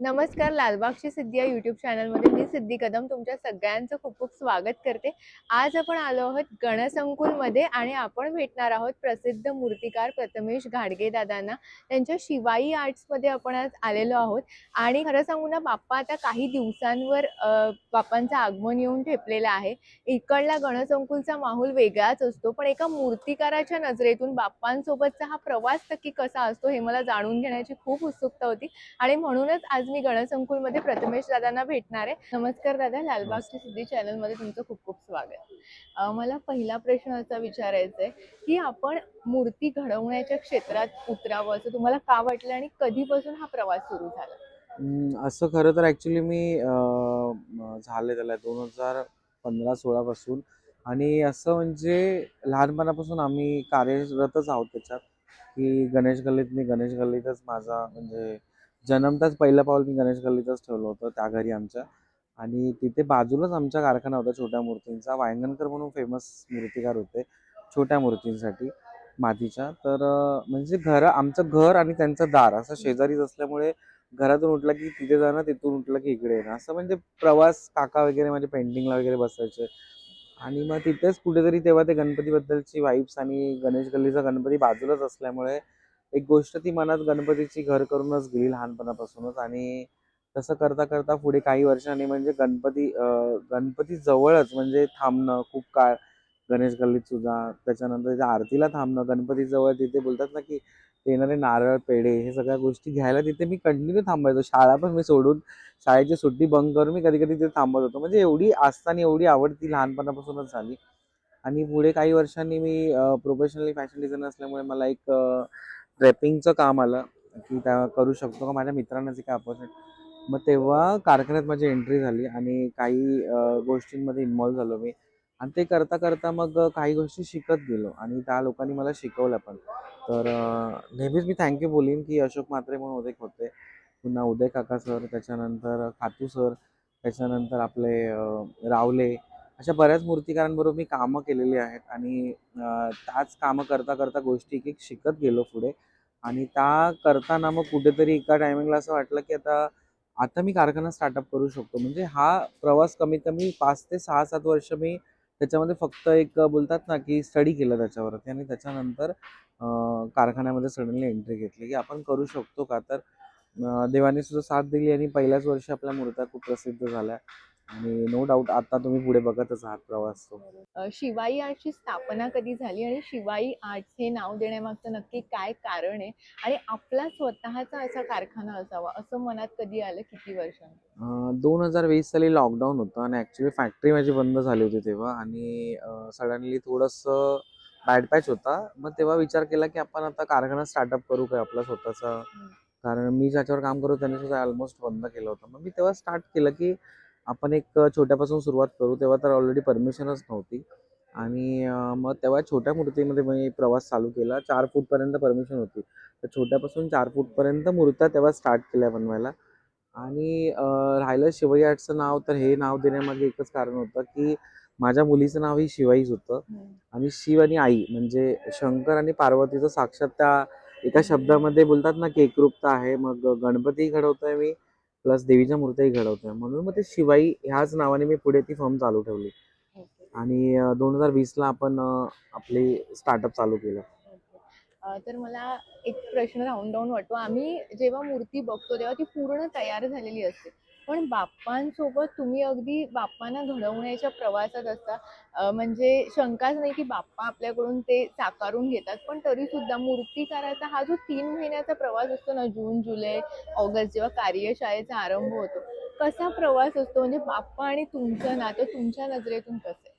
नमस्कार. लालबागची सिद्धी या यूट्यूब चॅनलमध्ये मी सिद्धी कदम तुमच्या सगळ्यांचं खूप खूप स्वागत करते. आज आपण आलो आहोत गणसंकुलमध्ये आणि आपण भेटणार आहोत प्रसिद्ध मूर्तिकार प्रथमेश घाडगे दादांना. त्यांच्या शिवाई आर्ट्समध्ये आपण आज आलेलो आहोत आणि खरं सांगू ना, बाप्पा आता काही दिवसांवर बाप्पांचं आगमन येऊन ठेपलेलं आहे. इकडला गणसंकुलचा माहोल वेगळाच असतो, पण एका मूर्तिकाराच्या नजरेतून बाप्पांसोबतचा हा प्रवास नक्की कसा असतो हे मला जाणून घेण्याची खूप उत्सुकता होती आणि म्हणूनच आज मी गणसंकुलमध्ये प्रथमेश दादांना भेटणार आहे. नमस्कार दादा, लालबागची नमस्कार. सिद्धी चॅनलमध्ये तुमचं खूप खूप स्वागत. मला पहिला प्रश्न असा विचारायचा आहे की आपण मूर्ती घडवण्याच्या क्षेत्रात उतरावं असं तुम्हाला का वाटलं आणि कधीपासून हा प्रवास सुरू झाला? असं खरं तर ॲक्च्युली मी झाले त्याला 2015-16 पासून आणि असं म्हणजे लहानपणापासून आम्ही कार्यरतच आहोत त्याच्यात, की गणेश गल्लीतच माझा म्हणजे जन्मताच पहिलं पाऊल मी गणेश गल्लीतच ठेवलं होतं त्या घरी आमच्या. आणि तिथे बाजूलाच आमचा कारखाना होता छोट्या मूर्तींचा. वायंगणकर म्हणून फेमस मूर्तिकार होते, छोट्या मूर्तींसाठी मातीच्या. तर म्हणजे आमचं घर आणि त्यांचं दार असं शेजारीच असल्यामुळे घरातून उठलं की तिथे जाणं, तिथून उठलं की इकडे येणं. असं म्हणजे प्रवास काका वगैरे माझे पेंटिंगला वगैरे बसायचे. आणि मग तिथेच कुठेतरी तेव्हा ते गणपतीबद्दलची वाइब्स आणि गणेश गल्लीचा गणपती बाजूलाच असल्यामुळे एक गोष्ट ती मनात गणपतीची घर करूनच गेली लहानपणापासूनच. आणि तसं करता करता पुढे काही वर्षांनी म्हणजे गणपती जवळच म्हणजे थांबणं खूप काळ गणेश गल्लीत सुद्धा. त्याच्यानंतर तिथे आरतीला थांबणं गणपतीजवळ, तिथे बोलतात ना की ते येणारे नारळ, पेढे हे सगळ्या गोष्टी घ्यायला तिथे मी कंटिन्यू थांबायचो. शाळा पण मी सोडून, शाळेची सुट्टी बंक करून मी कधी-कधी तिथे थांबत होतो. म्हणजे एवढी आस्था आणि एवढी आवड ती लहानपणापासूनच झाली. आणि पुढे काही वर्षांनी मी प्रोफेशनली फॅशन डिझायनर असल्यामुळे मला एक ड्रेपिंगचं काम आलं, की त्या करू शकतो का माझ्या मित्रांनाच एका अपोजिट. मग तेव्हा कारखान्यात माझी एंट्री झाली आणि काही गोष्टींमध्ये इन्व्हॉल्व झालो मी. आणि ते करता करता मग काही गोष्टी शिकत गेलो आणि त्या लोकांनी मला शिकवल्या पण. तर नेहमीच मी थँक्यू बोलीन, की अशोक म्हात्रे म्हणून एक होते. पुन्हा उदय काका सर, त्याच्यानंतर खातू सर, त्याच्यानंतर आपले रावले, अशा बऱ्याच मूर्तिकारांबरोबर मी कामं केलेली आहेत. आणि त्याच कामं करता करता गोष्टी एक एक शिकत गेलो पुढे. आणि त्या करताना मग कुठेतरी एका टायमिंगला असं वाटलं, की आता आता मी कारखाना स्टार्टअप करू शकतो. म्हणजे हा प्रवास कमीत कमी 5 ते 6-7 वर्ष मी त्याच्यामध्ये फक्त एक बोलतात ना, की स्टडी केलं त्याच्यावरती. आणि त्याच्यानंतर कारखान्यामध्ये सडनली एंट्री घेतली, की आपण करू शकतो का? तर देवाने सुद्धा साथ दिली आणि पहिल्याच वर्षी आपल्या मूर्त्या खूप प्रसिद्ध झाल्या. आणि नो डाऊट आता तुम्ही पुढे बघतच आहात प्रवास तो. शिवाई आर्टची स्थापना कधी झाली आणि शिवाई आर्ट्स हे नाव देण्यामागचं नक्की काय कारण आहे आणि आपला स्वतःचा असा कारखाना असावा असं मनात कधी आलं, किती वर्षांनी? 2020 साली लॉकडाऊन होतं आणि ॲक्च्युली फॅक्टरी माझी बंद झाली होती तेव्हा. आणि सडनली थोडंसं बॅड पॅच होता. मग तेव्हा विचार केला, की आपण आता कारखाना स्टार्टअप करू काय आपला स्वतःचा. कारण मी ज्याच्यावर काम करतो त्यांनी सुद्धा ऑलमोस्ट बंद केलं होतं. मग मी तेव्हा स्टार्ट केलं, की आपण एक छोट्यापासून सुरुवात करू. तेव्हा तर ऑलरेडी परमिशनच नव्हती. आणि मग तेव्हा छोट्या मूर्तीमध्ये मी प्रवास चालू केला. 4 फूटपर्यंत परमिशन होती. तर छोट्यापासून 4 फूटपर्यंत मूर्त्या तेव्हा स्टार्ट केल्या बनवायला. आणि राहिलं शिवाई आर्ट्सचं नाव, तर हे नाव देण्यामागे एकच कारण होतं, की माझ्या मुलीचं नावही शिवाईच होतं. आणि शिव आणि आई म्हणजे शंकर आणि पार्वतीचं साक्षात त्या एका शब्दामध्ये बोलतात ना, की एकरूपता आहे. मग गणपतीही घडवतोय मी, प्लस देवीच्या मूर्त्याही घडवतोय. म्हणून मग ते शिवाई ह्याच नावाने मी पुढे ती फर्म चालू ठेवली. आणि 2020ला आपण आपली स्टार्टअप चालू केलं. तर मला एक प्रश्न राहून वाटतो. आम्ही जेव्हा मूर्ती बघतो तेव्हा ती पूर्ण तयार झालेली असते. पण बाप्पांसोबत तुम्ही अगदी बाप्पांना घडवण्याच्या प्रवासात असता. म्हणजे शंकाच नाही की बाप्पा आपल्याकडून ते साकारून घेतात. पण तरीसुद्धा मूर्तिकाराचा हा जो 3 महिन्याचा प्रवास असतो ना, जून, जुलै, ऑगस्ट जेव्हा कार्यशाळेचा आरंभ होतो, कसा प्रवास असतो? म्हणजे बाप्पा आणि तुमचं नातं तुमच्या नजरेतून कसं आहे?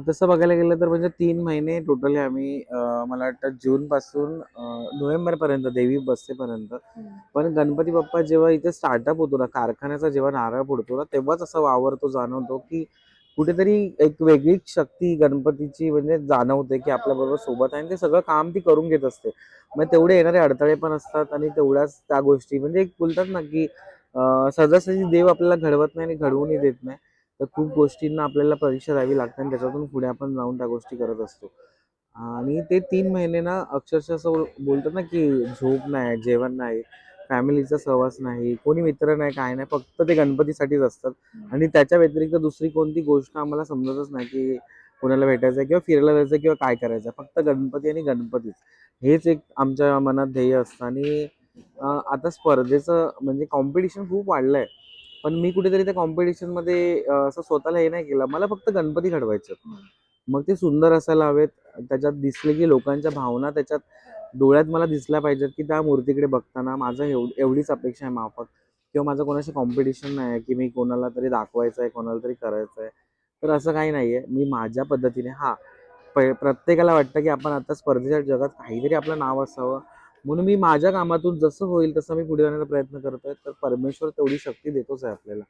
तसं बघायला गेलं तर म्हणजे 3 महिने टोटली आम्ही मला वाटतं जूनपासून नोव्हेंबरपर्यंत देवी बसेपर्यंत. पण गणपती बाप्पा जेव्हा इथे स्टार्टअप होतो ना, कारखान्याचा जेव्हा नारळ पडतो ना, तेव्हाच असा वावरतो जाणवतो, की कुठेतरी एक वेगळीच शक्ती गणपतीची म्हणजे जाणवते, की आपल्याबरोबर सोबत आहे आणि ते सगळं काम ती करून घेत असते. मग तेवढे येणारे अडथळे पण असतात आणि तेवढ्याच त्या गोष्टी म्हणजे एक बोलतात ना, की सहजासहजी देव आपल्याला घडवत नाही आणि घडवूनही देत नाही. तर खूप गोष्टींना आपल्याला परीक्षा द्यावी लागते आणि त्याच्यातून पुढे आपण जाऊन त्या गोष्टी करत असतो. आणि ते 3 महिने ना अक्षरशः असं बोलतात ना, की झोप नाही, जेवण नाही. फॅमिलीचा सहवास नाही, कोणी मित्र नाही, काय नाही, फक्त ते गणपतीसाठीच असतात. आणि त्याच्या व्यतिरिक्त दुसरी कोणती गोष्ट आम्हाला समजतच नाही की कोणाला भेटायचं किंवा फिरायला जायचं किंवा काय करायचं. फक्त गणपती आणि गणपतीच हेच एक आमच्या मनात ध्येय असतं. आणि आता स्पर्धेचं म्हणजे कॉम्पिटिशन खूप वाढलंय, पण मी कुठेतरी त्या कॉम्पिटिशनमध्ये असं स्वतःला हे नाही केलं. मला फक्त गणपती घडवायचे. मग ते सुंदर असायला हवेत, त्याच्यात दिसले की लोकांच्या भावना त्याच्यात डोळ्यात मला दिसल्या पाहिजेत, की त्या मूर्तीकडे बघताना माझं एवढीच अपेक्षा आहे माफक. किंवा माझं कोणाशी कॉम्पिटिशन नाही आहे की मी कोणाला तरी दाखवायचं आहे, कोणाला तरी करायचं आहे. तर असं काही नाही आहे. मी माझ्या पद्धतीने प्रत्येकाला वाटतं की आपण आता स्पर्धेच्या जगात काहीतरी आपलं नाव असावं, म्हणून मी माझ्या कामातून जसं होईल तसं मी पुढे जाण्याचा प्रयत्न करतोय. तर परमेश्वर तेवढी शक्ती देतोच आहे आपल्याला.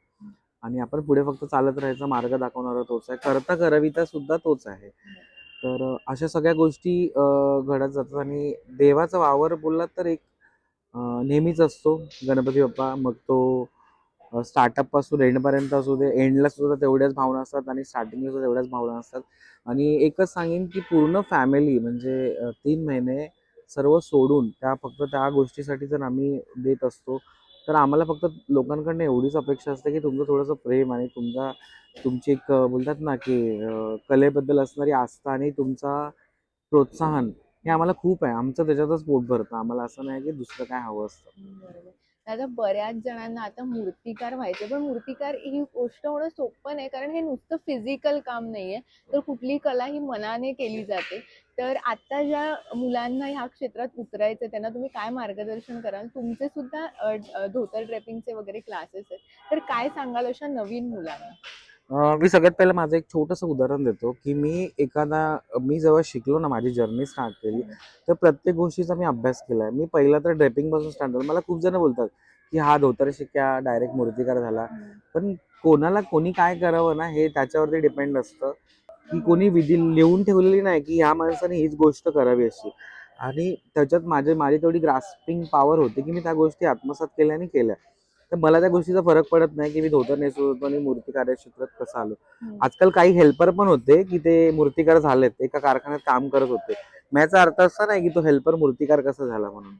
आणि आपण पुढे फक्त चालत राहायचा, मार्ग दाखवणारा तोच आहे, करता करविता सुद्धा तोच आहे. तर अशा सगळ्या गोष्टी घडत जातात. आणि देवाचा वावर बोललात तर एक नेहमीच असतो गणपती बाप्पा. मग तो स्टार्टअप पासून एंडपर्यंत असू दे, एंडला सुद्धा तेवढ्याच भावना असतात आणि स्टार्टिंगला सुद्धा तेवढ्याच भावना असतात. आणि एकच सांगेन की पूर्ण फॅमिली म्हणजे 3 महिने सर्व सोडून फक्त त्या गोष्टीसाठी जर आम्ही देत असतो, तर आम्हाला फक्त लोकांकडनं एवढीच अपेक्षा असते की तुमचं थोडंसं प्रेम आणि तुमची एक बोलतात ना की कलेबद्दल असणारी आस्था आणि तुमचा प्रोत्साहन हे आम्हाला खूप आहे. आमचं त्याच्यातच पोट भरतं. आम्हाला असं नाही की दुसरं काय हवं असतं. बरोबर. आता बऱ्याच जणांना आता मूर्तिकार व्हायचे, पण मूर्तिकार ही गोष्ट होणं सोपं नाही, कारण हे नुसतं फिजिकल काम नाहीये, तर कुठली कला ही मनाने केली जाते. तर आता ज्या मुलांना ह्या क्षेत्रात उतरायचं, त्यांना तुम्ही काय मार्गदर्शन कराल? तुमचे सुद्धा धोतर ड्रेपिंगचे वगैरे क्लासेस आहेत, तर काय सांगाल अशा नवीन मुलांना? मी सगळ्यात पहिलं माझं एक छोटंसं उदाहरण देतो, की मी जेव्हा शिकलो ना, माझी जर्नी स्टार्ट केली, तर प्रत्येक गोष्टीचा मी अभ्यास केला आहे. मी पहिला तर ड्रेपिंगपासून स्टार्ट झालं. मला खूप जण बोलतात, की "हा धोतर शिक्का डायरेक्ट मूर्तिकार झाला." पण कोणाला कोणी काय करावं ना, हे त्याच्यावरती डिपेंड असतं, की कोणी विधी लिहून ठेवलेली नाही, की ह्या माणसाने हीच गोष्ट करावी अशी. आणि त्याच्यात माझी तेवढी ग्रास्पिंग पॉवर होती, की मी त्या गोष्टी आत्मसात केल्या आणि केल्या. तर मला त्या गोष्टीचा फरक पडत नाही, की मी धोतर नेसत होतो आणि मूर्तिकार क्षेत्रात कसं आलो. आजकाल काही हेल्पर पण होते, की ते मूर्तिकार झालेत, एका कारखान्यात काम करत होते. मग याचा अर्थ असा नाही, की तो हेल्पर मूर्तिकार कसा झाला म्हणून.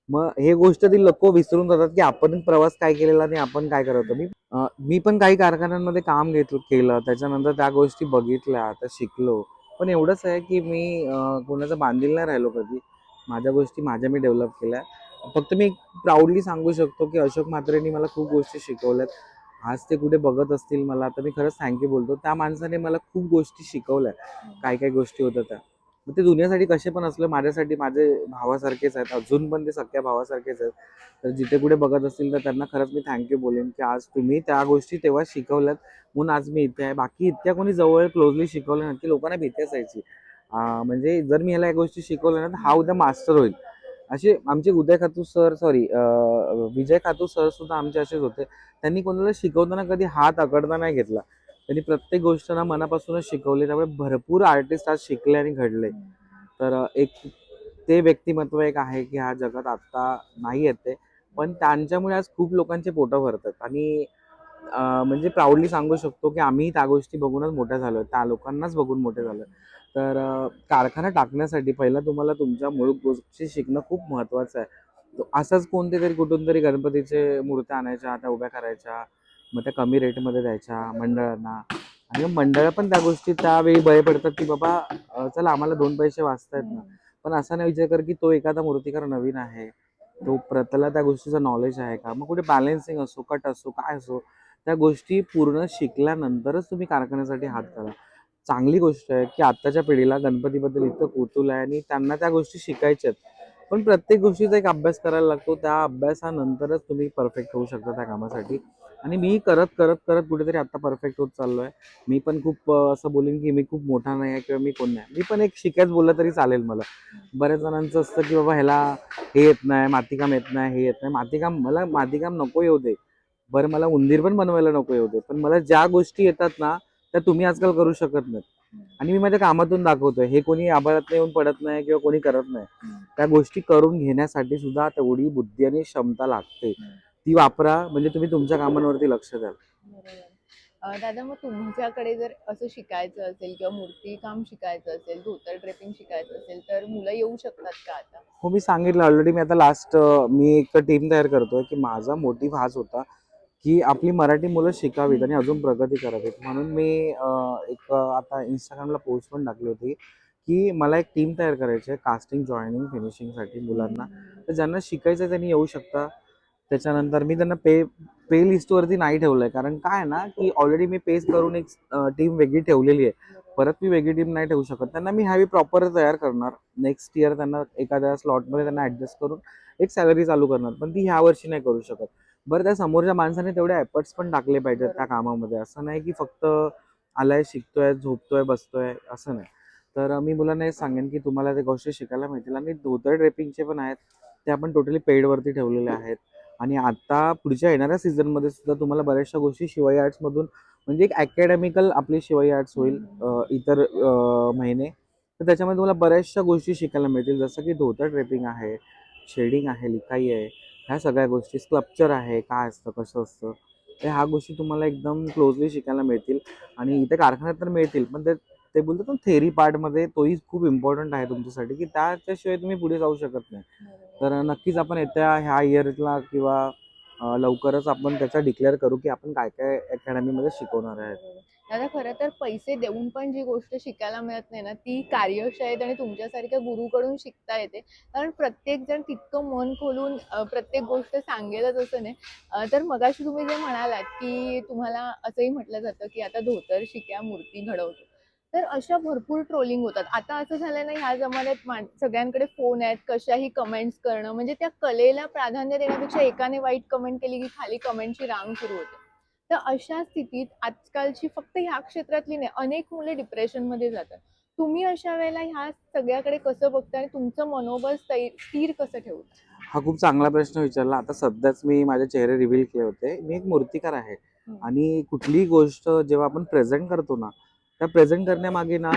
मग हे गोष्ट ती लोक विसरून जातात, की आपण प्रवास काय केलेला आणि आपण काय करत होतो. मी पण काही कारखान्यांमध्ये काम केलं. त्याच्यानंतर त्या गोष्टी बघितल्या, त्या शिकलो. पण एवढंच आहे, की मी कोणाचं बांधील नाही राहिलो कधी. माझ्या गोष्टी मी डेव्हलप केल्या. फक्त मी प्राऊडली सांगू शकतो, की अशोक म्हात्रेंनी मला खूप गोष्टी शिकवल्यात. आज ते कुठे बघत असतील मला, तर मी खरंच थँक यू बोलतो. त्या माणसाने मला खूप गोष्टी शिकवल्या. काय गोष्टी होत्या त्या. मग ते दुनियासाठी कसे पण असले, माझ्यासाठी माझे भावासारखेच आहेत. अजून पण ते सख्या भावासारखेच आहेत. तर जिथे कुठे बघत असतील तर त्यांना खरंच मी थँक्यू बोलेन, की आज तुम्ही त्या गोष्टी तेव्हा शिकवल्यात म्हणून आज मी इथे आहे. बाकी इतक्या कोणी जवळ क्लोजली शिकवल्या ना, की लोकांना भीती असायची. म्हणजे जर मी ह्याला या गोष्टी शिकवल्या ना, तर हा उद्या मास्टर होईल. असे आमचे विजय खातू सर सुद्धा आमचे असेच होते. त्यांनी कोणाला शिकवताना कधी हात आकडता नाही घेतला. त्यांनी प्रत्येक गोष्ट ना मनापासूनच शिकवली. त्यामुळे भरपूर आर्टिस्ट आज शिकले आणि घडले. तर एक ते व्यक्तिमत्व एक आहे, की ह्या जगात आत्ता नाही आहेत ते. पण त्यांच्यामुळे आज खूप लोकांचे पोटं भरतात. आणि म्हणजे प्राऊडली सांगू शकतो, की आम्ही त्या गोष्टी बघूनच मोठ्या झालोय. त्या लोकांनाच बघून मोठे झालोय. तर कारखाना टाकण्यासाठी पहिला तुम्हाला तुमच्या मूळ गोष्टी शिकणं खूप महत्त्वाचं आहे. असंच कोणते कुठून तरी गणपतीचे मूर्त्या आणायच्या, त्या उभ्या करायच्या, मग त्या कमी रेटमध्ये द्यायच्या मंडळांना. आणि मग मंडळं पण त्या गोष्टी त्यावेळी बळी पडतात, की बाबा चला आम्हाला 2 पैसे वाचतायत ना. पण असा नाही विचार कर, की तो एखादा मूर्तिकार नवीन आहे. त्याला त्या गोष्टीचं नॉलेज आहे का? मग कुठे बॅलन्सिंग असो, कट असो, काय असो, त्या गोष्टी पूर्ण शिकल्यानंतरच तुम्ही कारखान्यासाठी हात करा. चांगली गोष्ट आहे, की आत्ताच्या पिढीला गणपतीबद्दल इतकं कुतूहल आहे आणि त्यांना त्या गोष्टी शिकायच्या आहेत. पण प्रत्येक गोष्टीचा एक अभ्यास करायला लागतो. त्या अभ्यासानंतरच तुम्ही परफेक्ट होऊ शकता त्या कामासाठी. आणि मी करत कुठेतरी आता परफेक्ट होत चाललोय. मी पण खूप असं बोलेन, की मी खूप मोठा नाही आहे किंवा मी कोण नाही. मी पण एक शिकायचं बोललं तरी चालेल मला. बऱ्याच जणांचं असतं, की बाबा ह्याला हे येत नाही, मातीकाम येत नाही, हे येत नाही. मला मातीकाम नको येऊ दे. बरं मला उंदीर पण बनवायला नको येऊ दे. पण मला ज्या गोष्टी येतात ना, त्या तुम्ही आजकाल करू शकत नाहीत. आणि मी माझ्या कामातून दाखवतोय. हे कोणी आभाळातनं येऊन पडत नाही किंवा कोणी करत नाही. त्या गोष्टी करून घेण्यासाठी सुद्धा तेवढी बुद्धी आणि क्षमता लागते. ती वापरा, म्हणजे तुम्ही तुमच्या कामांवरती लक्ष द्याल. बरोबर. दादा, मग तुमच्याकडे जर असं शिकायचं असेल किंवा मूर्तिकाम शिकायचं असेल, धोतर ड्रेपिंग शिकायचं असेल, तर मुलं येऊ शकतात का आता? हो, मी सांगितलं ऑलरेडी. मी आता मी एक टीम तयार करतोय, की माझा मोटिव्ह हाच होता, की आपली मराठी मुलं शिकावीत आणि अजून प्रगती करावीत. म्हणून मी आता इंस्टाग्रामला पोस्ट पण टाकली होती, की मला एक टीम तयार करायची आहे कास्टिंग, जॉइनिंग, फिनिशिंगसाठी मुलांना. तर ज्यांना शिकायचं त्यांनी येऊ शकता. त्याच्यानंतर मी त्यांना पे लिस्टवरती नाही ठेवलंय, कारण काय आहे ना, की ऑलरेडी मी पेज करून एक टीम वेगळी ठेवलेली आहे. परत मी वेगळी टीम नाही ठेवू शकत. त्यांना मी ह्यावी प्रॉपर तयार करणार. नेक्स्ट इयर त्यांना एखाद्या स्लॉटमध्ये त्यांना ऍडजस्ट करून एक सॅलरी चालू करणार, पण ती ह्या वर्षी नाही करू शकत. बरं, त्या समोरच्या माणसाने तेवढे एफर्ट्स पण टाकले पाहिजेत त्या कामामध्ये. असं नाही की फक्त आलाय, शिकतोय, झोपतोय, बसतोय, असं नाही. तर मी मुलांना हे सांगेन की तुम्हाला त्या गोष्टी शिकायला मिळतील. आणि धोतर ड्रेपिंगचे पण आहेत, ते आपण टोटली पेडवरती ठेवलेले आहेत. आणि आता पुढच्या येणाऱ्या सीझनमध्ये सुद्धा तुम्हाला बऱ्याचशा गोष्टी शिवाई आर्ट्समधून, म्हणजे एक अकॅडमिकल आपली शिवाई आर्ट्स होईल इतर महिने. तर त्याच्यामध्ये तुम्हाला बऱ्याचशा गोष्टी शिकायला मिळतील, जसं की धोतर ड्रेपिंग आहे, शेडिंग आहे, लिखाई आहे, ह्या सगळ्या गोष्टी, स्कल्पचर आहे, काय असतं, कसं असतं, तर ह्या गोष्टी तुम्हाला एकदम क्लोजली शिकायला मिळतील. आणि इथे कारखान्यात तर मिळतील, पण ते ते बोलतात ना थेअरी पार्टमध्ये, तोही खूप इम्पॉर्टंट आहे तुमच्यासाठी, की त्याच्याशिवाय तुम्ही पुढे जाऊ शकत नाही. तर नक्कीच आपण येत्या ह्या इयरला किंवा लवकरच आपण त्याचा डिक्लेअर करू, की आपण काय काय अकॅडमीमध्ये शिकवणार आहे. दादा, खरं तर पैसे देऊन पण जी गोष्ट शिकायला मिळत नाही ना, ती कार्यशाळेत आणि तुमच्यासारख्या गुरुकडून शिकता येते. कारण प्रत्येक जण तितकं मन खोलून प्रत्येक गोष्ट सांगेलच असं नाही. तर मगाशी तुम्ही जे म्हणालात, की तुम्हाला असंही म्हटलं जातं, की आता धोतर शिक्या मूर्ती घडवतो. तर अशा भरपूर ट्रोलिंग होतात. आता असं झालं ना, ह्या जमान्यात सगळ्यांकडे फोन आहेत, कशाही कमेंट्स करणं, म्हणजे त्या कलेला प्राधान्य देण्यापेक्षा एकाने वाईट कमेंट केली की खाली कमेंटची रांग सुरू होते. तर अशा स्थितीत आजकालची फक्त ह्या क्षेत्रातली नाही, अनेक मुले डिप्रेशनमध्ये जातात. तुम्ही अशा वेळेला ह्या सगळ्याकडे कसं बघता आणि तुमचं मनोबल स्थिर कसं ठेवता? हा खूप चांगला प्रश्न विचारला. आता सध्याच मी माझे चेहरे रिव्हील केले होते. मी एक मूर्तिकार आहे. आणि कुठलीही गोष्ट जेव्हा आपण प्रेझेंट करतो ना, त्या प्रेझेंट करण्यामागे ना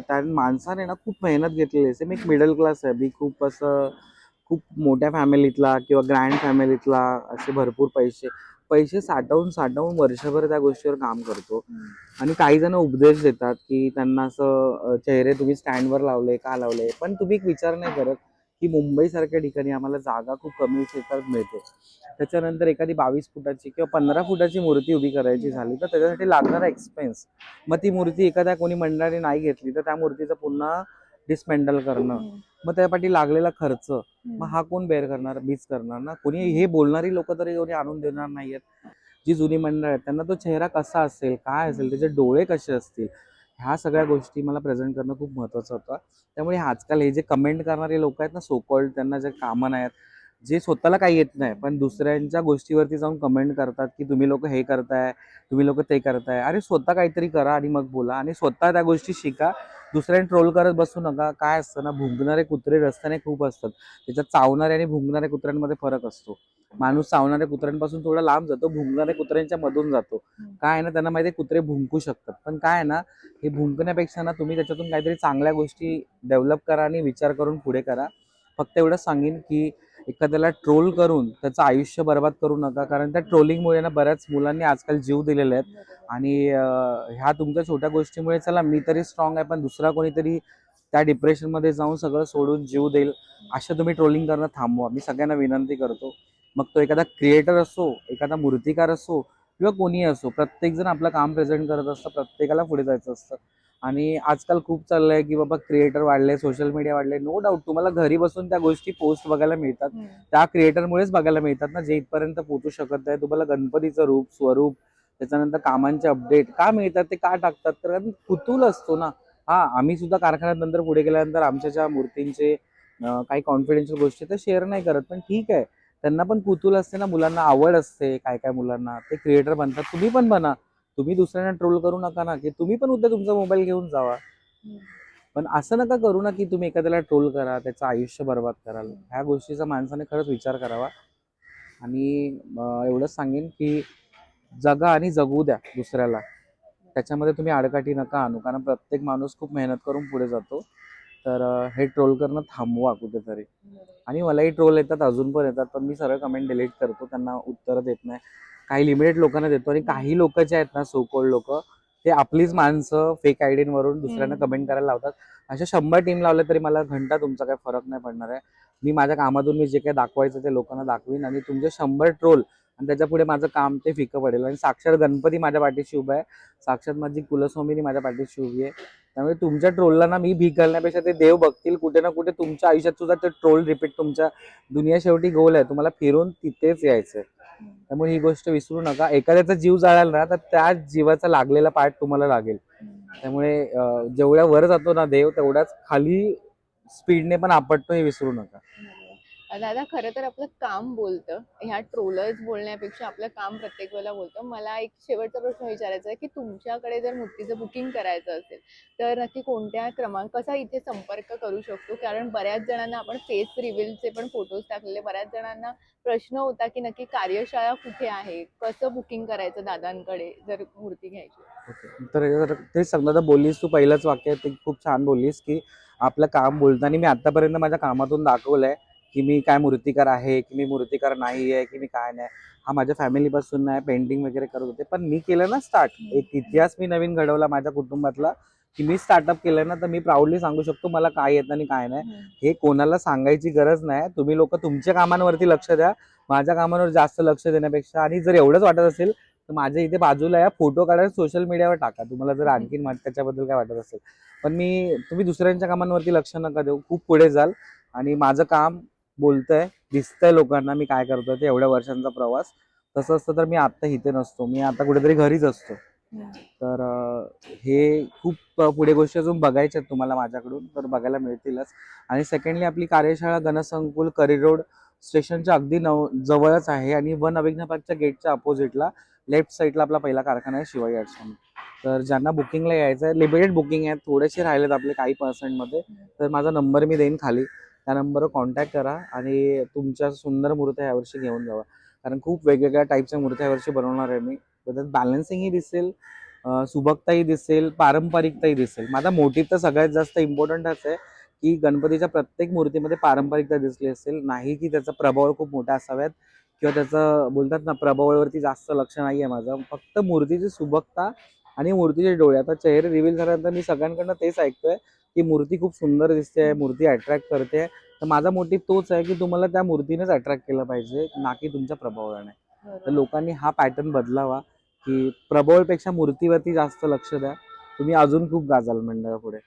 त्या माणसाने ना खूप मेहनत घेतलेली असते. मी एक मिडल क्लास आहे. मी खूप मोठ्या फॅमिलीतला किंवा ग्रँड फॅमिलीतला, असे भरपूर पैसे पैसे साठवून साठवून वर्षभर त्या गोष्टीवर काम करतो. आणि काही जण उपदेश देतात, की त्यांना असं चेहरे तुम्ही स्टँडवर लावले, का लावले? पण तुम्ही एक विचार नाही करत, की मुंबईसारख्या ठिकाणी आम्हाला जागा खूप कमी क्षेत्रात मिळते. त्याच्यानंतर एखादी 22 फुटाची किंवा 15 फुटाची मूर्ती उभी करायची झाली, तर त्याच्यासाठी लागणारा एक्सपेन्स. मग ती मूर्ती एखाद्या कोणी मंडळाने नाही घेतली, तर त्या मूर्तीचं पुन्हा डिसमेंटल करणं. मग त्यापाठी लागलेला खर्च, मग हा कोण बेअर करणार? मीच करणार ना. कोणी हे बोलणारी लोक तरी कोणी आणून देणार नाहीयेत. जी जुनी मंडळ आहेत त्यांना तो चेहरा कसा असेल, काय असेल, त्याचे डोळे कसे असतील, ह्या सगळ्या गोष्टी मला प्रेझेंट करणं खूप महत्त्वाचं होतं. त्यामुळे आजकाल हे जे कमेंट करणारे लोक आहेत ना, सो कॉल्ड, त्यांना जे कामं नाही आहेत, जे स्वतःला काही येत नाही पण दुसऱ्यांच्या गोष्टीवरती जाऊन कमेंट करतात, की तुम्ही लोक हे करताय, तुम्ही लोक ते करताय. अरे स्वतः काहीतरी करा आणि मग बोला, आणि स्वतः त्या गोष्टी शिका. दुसऱ्यांनी ट्रोल करत बसू नका. काय असतं ना, भुंकणारे कुत्रे रस्त्याने खूप असतात. त्याच्यात चावणारे आणि भुंकणाऱ्या कुत्र्यांमध्ये फरक असतो. माणूस चावणाऱ्या कुत्र्यांपासून थोडा लांब जातो, भुंकणाऱ्या कुत्र्यांच्या मधून जातो. काय आहे ना, त्यांना माहिती आहे कुत्रे भुंकू शकतात, पण काय आहे ना, हे भुंकण्यापेक्षा ना तुम्ही त्याच्यातून काहीतरी चांगल्या गोष्टी डेव्हलप करा आणि विचार करून पुढे करा. फक्त एवढंच सांगेन, की एखाद्याला ट्रोल करून त्याचं आयुष्य बर्बाद करू नका, कारण त्या ट्रोलिंगमुळे ना बऱ्याच मुलांनी आजकाल जीव दिलेले आहेत. आणि ह्या तुमच्या छोट्या गोष्टीमुळे चला मी तरी स्ट्रॉंग आहे, पण दुसरा कोणीतरी त्या डिप्रेशनमध्ये जाऊन सगळं सोडून जीव देईल. अशा तुम्ही ट्रोलिंग करणं थांबवा, मी सगळ्यांना विनंती करतो. मग तो एखादा क्रिएटर असो, एखादा मूर्तिकार असो किंवा कोणीही असो, प्रत्येकजण आपलं काम प्रेझेंट करत असतं, प्रत्येकाला पुढे जायचं असतं. आणि आजकाल खूप चाललंय, की बाबा क्रिएटर वाढले, सोशल मीडिया वाढले. नो डाऊट तुम्हाला घरी बसून त्या गोष्टी पोस्ट बघायला मिळतात. त्या क्रिएटरमुळेच बघायला मिळतात ना, जे इथपर्यंत पोहोचू शकत नाही. तुम्हाला गणपतीचं रूप, स्वरूप, त्याच्यानंतर कामांचे अपडेट का मिळतात, ते का टाकतात? तर कुतूहल असतो ना. हा, आम्ही सुद्धा कारखान्यात नंतर पुढे गेल्यानंतर आमच्या ज्या मूर्तींचे काही कॉन्फिडेन्शियल गोष्टी तर शेअर नाही करत, पण ठीक आहे. त्यांना पण कुतूहल असते ना, मुलांना आवड असते, काय काय मुलांना ते क्रिएटर बनतात. तुम्ही पण बना. तुम्ही दुसऱ्यांना ट्रोल करू नका ना, की तुम्ही पण उद्या तुमचा मोबाईल घेऊन जावा. पण असं नका करू ना, की तुम्ही एखाद्याला ट्रोल करा, त्याचं आयुष्य बर्बाद कराल. ह्या गोष्टीचा माणसाने खरंच विचार करावा. आणि एवढंच सांगेन, की जगा आणि जगू द्या दुसऱ्याला. त्याच्यामध्ये तुम्ही आडकाठी नका आणू, कारण प्रत्येक माणूस खूप मेहनत करून पुढे जातो. तर हे ट्रोल करणं थांबवा कुठेतरी. आणि मलाही ट्रोल येतात, अजून पण येतात, पण मी सरळ कमेंट डिलीट करतो, त्यांना उत्तर देत नाही. काही लिमिटेड लोकांना देतो आणि काही लोक जे आहेत ना, सो कॉल्ड लोक, ते आपलीच माणसं फेक आयडीवरून दुसऱ्यांना कमेंट करायला लावतात. अशा 100 टीम लावल्या तरी मला घंटा तुमचा काही फरक नाही पडणार आहे. मी माझ्या कामातून मी जे काही दाखवायचं ते लोकांना दाखवीन आणि तुमचे 100 ट्रोल आणि त्याच्या पुढे माझं काम ते फिकं पडेल. आणि साक्षात गणपती माझ्या पाठीशी उभा आहे, साक्षात माझी कुलस्वामिनी माझ्या पाठीशी उभी आहे. त्यामुळे तुमच्या ट्रोलला ना मी भीक घालण्यापेक्षा ते देव बघतील, कुठे ना कुठे तुमच्या आयुष्यात सुद्धा ते ट्रोल रिपीट. तुमच्या दुनिया शेवटी गोल आहे, तुम्हाला फिरून तिथेच यायचंय. त्यामुळे ही गोष्ट विसरू नका. एखाद्याचा जीव जाळाल ना, तर त्या जीवाचा लागलेला पार्ट तुम्हाला लागेल. त्यामुळे जेवढ्या वर जातो ना देव, तेवढ्याच खाली स्पीडने पण आपटतो, हे विसरू नका. दादा, खरं तर आपलं काम बोलतं. ह्या ट्रोलर्स बोलण्यापेक्षा आपलं काम प्रत्येक वेळेला बोलतं. मला एक शेवटचा प्रश्न विचारायचा आहे की तुमच्याकडे जर मूर्तीचं बुकिंग करायचं असेल तर नक्की कोणत्या क्रमांक, कसा इथे संपर्क करू शकतो? कारण बऱ्याच जणांना आपण फेस रिव्हीलचे पण फोटोज टाकलेले, बऱ्याच जणांना प्रश्न होता की नक्की कार्यशाळा कुठे आहे, कसं बुकिंग करायचं दादांकडे जर मूर्ती घ्यायची. ओके. तर तेच सांगतो, आता बोललीस तू पहिलंच वाक्य, ते खूप छान बोललीस की आपलं काम बोलतं. आणि मी आतापर्यंत माझ्या कामातून दाखवलंय की मी काय मूर्तिकार आहे, की मी मूर्तिकार नाही आहे, की मी काय नाही. हा माझ्या फॅमिलीपासून नाही, पेंटिंग वगैरे करत होते, पण मी केलं ना स्टार्ट, एक इतिहास मी नवीन घडवला माझ्या कुटुंबातला, की मी स्टार्टअप केलं ना, तर मी प्राऊडली सांगू शकतो मला काय येतं आणि काय नाही. हे कोणाला सांगायची गरज नाही. तुम्ही लोक तुमच्या कामांवरती लक्ष द्या, माझ्या कामांवर जास्त लक्ष देण्यापेक्षा. आणि जर एवढंच वाटत असेल तर माझ्या इथे बाजूला या, फोटो काढा, सोशल मीडियावर टाका, तुम्हाला जर आणखीन त्याच्याबद्दल काय वाटत असेल. पण तुम्ही दुसऱ्यांच्या कामांवरती लक्ष नका देऊ, खूप पुढे जाल. आणि माझं काम बोलतंय, दिसतंय लोकांना मी काय करतोय ते, एवढ्या वर्षांचा प्रवास. तसं असतं तर मी आता इथे नसतो, मी आता कुठेतरी घरीच असतो. तर हे खूप पुढे गोष्टी अजून बघायच्या आहेत तुम्हाला माझ्याकडून, तर बघायला मिळतीलच. आणि सेकंडली आपली कार्यशाळा गणसंकुल करी रोड स्टेशनच्या अगदी जवळच आहे आणि वन अभिज्ञा पार्कच्या गेटच्या अपोजिटला लेफ्ट साईडला आपला पहिला कारखाना आहे, शिवाई आर्ट्समध्ये. तर ज्यांना बुकिंगला यायचं आहे, लिमिटेड बुकिंग आहे, थोडेसे राहिलेत आपले काही पर्सेंटमध्ये, तर माझा नंबर मी देईन खाली, त्या नंबरवर कॉन्टॅक्ट करा आणि तुमच्या सुंदर मूर्त्या यावर्षी घेऊन जावा. कारण खूप वेगवेगळ्या टाईपच्या मूर्त्या यावर्षी बनवणार आहे मी. त्यात बॅलन्सिंगही दिसेल, सुबकताही दिसेल, पारंपरिकताही दिसेल. माझा मोटिव्ह तर सगळ्यात जास्त इम्पॉर्टंटच आहे की गणपतीच्या प्रत्येक मूर्तीमध्ये पारंपरिकता दिसली असेल, नाही की त्याचा प्रभाव खूप मोठा असाव्यात किंवा त्याचं बोलतात ना प्रभावावरती जास्त लक्ष नाही आहे माझं. फक्त मूर्तीची सुबकता आणि मूर्तीचे डोळे. आता चेहरे रिव्हील झाल्यानंतर मी सगळ्यांकडनं तेच ऐकतोय की मूर्ती खूप सुंदर दिसते, मूर्ती अट्रॅक्ट करते. तर माझा मोटिव्ह तोच आहे की तुम्हाला त्या मूर्तीनेच अट्रॅक्ट केलं पाहिजे, ना की तुमच्या प्रभावाने. तर लोकांनी हा पॅटर्न बदलावा की प्रभावापेक्षा मूर्तीवरती जास्त लक्ष द्या, तुम्ही अजून खूप गाजाल मंडळापुढे.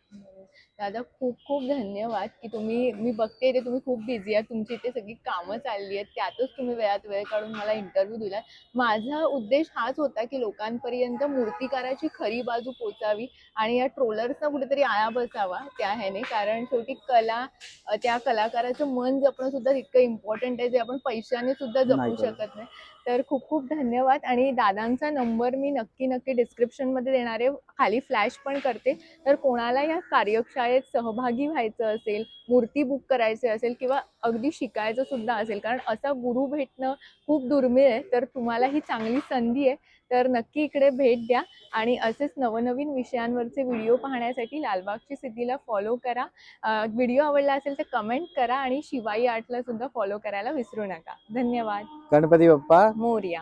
दादा, खूप खूप धन्यवाद की मी बघते ते तुम्ही खूप बिझी आहात, तुमची इथे सगळी कामं चालली आहेत, त्यातच तुम्ही वेळात वेळ काढून मला इंटरव्ह्यू दिला. माझा उद्देश हाच होता की लोकांपर्यंत मूर्तिकाराची खरी बाजू पोचावी आणि या ट्रोलर्सना कुठेतरी आळा बसावा त्या ह्याने. कारण शेवटी कला, त्या कलाकाराचं मन जपणं सुद्धा तितकं इम्पॉर्टंट आहे, जे आपण पैशाने सुद्धा नाही जपू करू. शकत नाही. तर खूप खूप धन्यवाद. आणि दादांचा नंबर मी नक्की डिस्क्रिप्शनमध्ये देणार आहे, खाली फ्लॅश पण करते. तर कोणाला या कार्यशाळेत सहभागी व्हायचं असेल, मूर्ती बुक करायचे असेल किंवा अगदी शिकायचं सुद्धा असेल, कारण असा गुरु भेटणं खूप दुर्मिळ आहे, तर तुम्हाला ही चांगली संधी आहे. तर नक्की इकडे भेट द्या आणि असेच नवनवीन विषयांवरचे व्हिडिओ पाहण्यासाठी लालबागची सिद्धीला फॉलो करा. व्हिडिओ आवडला असेल तर कमेंट करा आणि शिवाई आर्टला सुद्धा फॉलो करायला विसरू नका. धन्यवाद. गणपती बाप्पा मोरया.